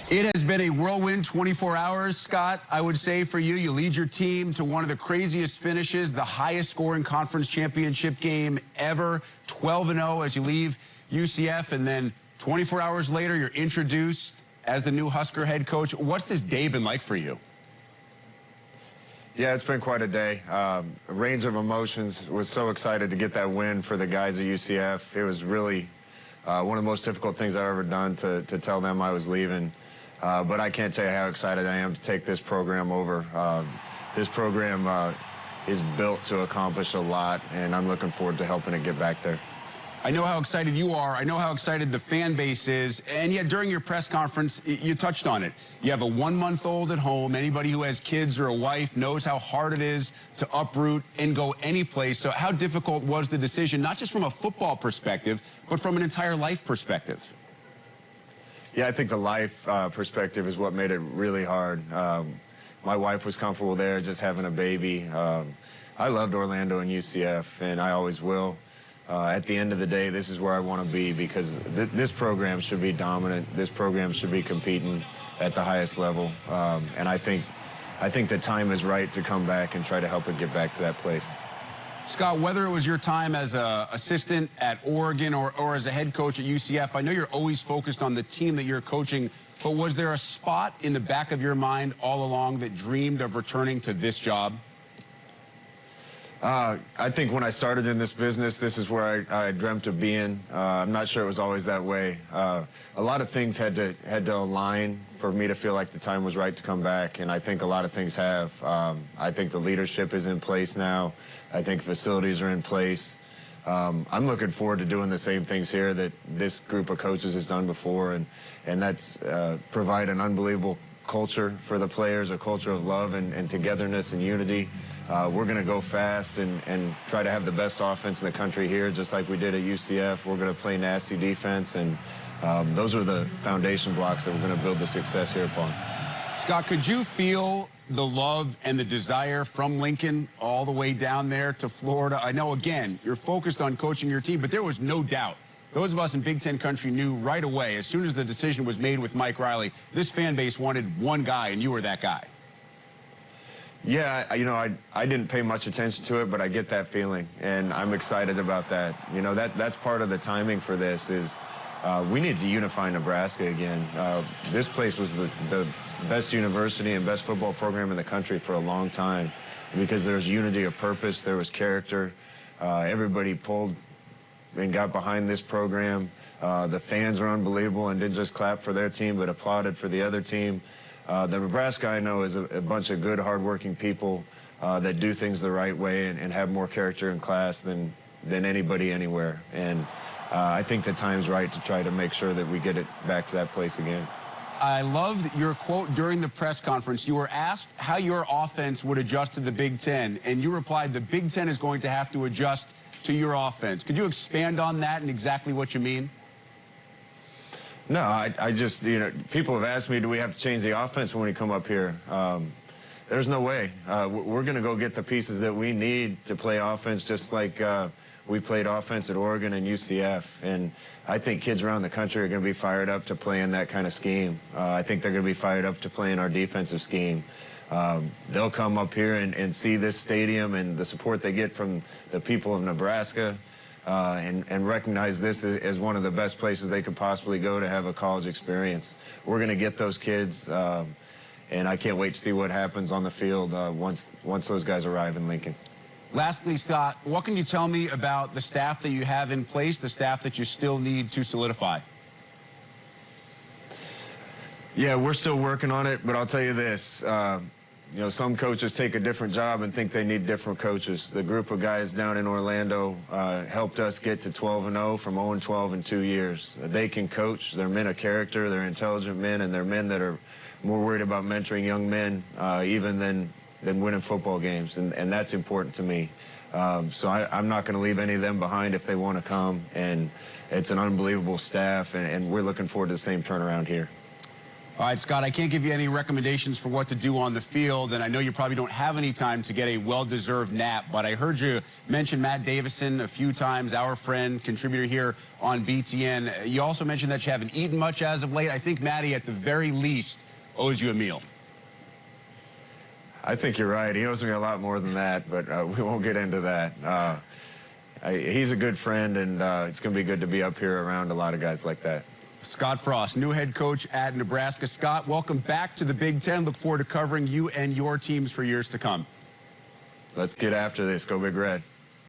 It has been a whirlwind 24 hours, Scott, I would say, for you. You lead your team to one of the craziest finishes, the highest scoring conference championship game ever, 12-0 as you leave UCF, and then 24 hours later, you're introduced as the new Husker head coach. What's this day been like for you? Yeah, it's been quite a day. A range of emotions. Was so excited to get that win for the guys at UCF. It was really one of the most difficult things I've ever done to tell them I was leaving. But I can't tell you how excited I am to take this program over. This program is built to accomplish a lot, and I'm looking forward to helping it get back there. I know how excited you are. I know how excited the fan base is. And yet during your press conference, you touched on it. You have a 1-month-old at home. Anybody who has kids or a wife knows how hard it is to uproot and go any place. So how difficult was the decision, not just from a football perspective, but from an entire life perspective? Yeah, I think the life perspective is what made it really hard. My wife was comfortable there, just having a baby. I loved Orlando and UCF, and I always will. At the end of the day, this is where I want to be because this program should be dominant. This program should be competing at the highest level. And I think the time is right to come back and try to help it get back to that place. Scott, whether it was your time as an assistant at Oregon or as a head coach at UCF, I know you're always focused on the team that you're coaching, but was there a spot in the back of your mind all along that dreamed of returning to this job? I think when I started in this business, this is where I dreamt of being. I'm not sure it was always that way. A lot of things had to align for me to feel like the time was right to come back, and I think a lot of things have. I think the leadership is in place now. I think facilities are in place. I'm looking forward to doing the same things here that this group of coaches has done before, and that's provide an unbelievable culture for the players, a culture of love and togetherness and unity. We're going to go fast and try to have the best offense in the country here, just like we did at UCF. We're going to play nasty defense, and those are the foundation blocks that we're going to build the success here upon. Scott, could you feel the love and the desire from Lincoln all the way down there to Florida? I know, again, you're focused on coaching your team, but there was no doubt. Those of us in Big Ten country knew right away, as soon as the decision was made with Mike Riley, this fan base wanted one guy, and you were that guy. Yeah, you know, I didn't pay much attention to it, but I get that feeling, and I'm excited about that. You know, that's part of the timing for this is we need to unify Nebraska again. This place was the best university and best football program in the country for a long time because there was unity of purpose, there was character. Everybody pulled and got behind this program. The fans were unbelievable and didn't just clap for their team, but applauded for the other team. The Nebraska I know is a bunch of good, hardworking people that do things the right way and have more character and class than anybody anywhere. And I think the time's right to try to make sure that we get it back to that place again. I loved your quote during the press conference. You were asked how your offense would adjust to the Big Ten, and you replied, the Big Ten is going to have to adjust to your offense. Could you expand on that and exactly what you mean? No, I just, you know, people have asked me, do we have to change the offense when we come up here? There's no way. We're going to go get the pieces that we need to play offense just like we played offense at Oregon and UCF. And I think kids around the country are going to be fired up to play in that kind of scheme. I think they're going to be fired up to play in our defensive scheme. They'll come up here and see this stadium and the support they get from the people of Nebraska. And recognize this as one of the best places they could possibly go to have a college experience. We're going to get those kids, and I can't wait to see what happens on the field once those guys arrive in Lincoln. Lastly, Scott, what can you tell me about the staff that you have in place, the staff that you still need to solidify? Yeah, we're still working on it, but I'll tell you this. You know, some coaches take a different job and think they need different coaches. The group of guys down in Orlando helped us get to 12-0 from 0-12 in 2 years. They can coach. They're men of character. They're intelligent men, and they're men that are more worried about mentoring young men even than winning football games, and that's important to me. So I'm not going to leave any of them behind if they want to come, and it's an unbelievable staff, and we're looking forward to the same turnaround here. All right, Scott, I can't give you any recommendations for what to do on the field, and I know you probably don't have any time to get a well-deserved nap, but I heard you mention Matt Davison a few times, our friend, contributor here on BTN. You also mentioned that you haven't eaten much as of late. I think Matty, at the very least, owes you a meal. I think you're right. He owes me a lot more than that, but we won't get into that. He's a good friend, and it's going to be good to be up here around a lot of guys like that. Scott Frost, new head coach at Nebraska. Scott, welcome back to the Big Ten. Look forward to covering you and your teams for years to come. Let's get after this. Go Big Red.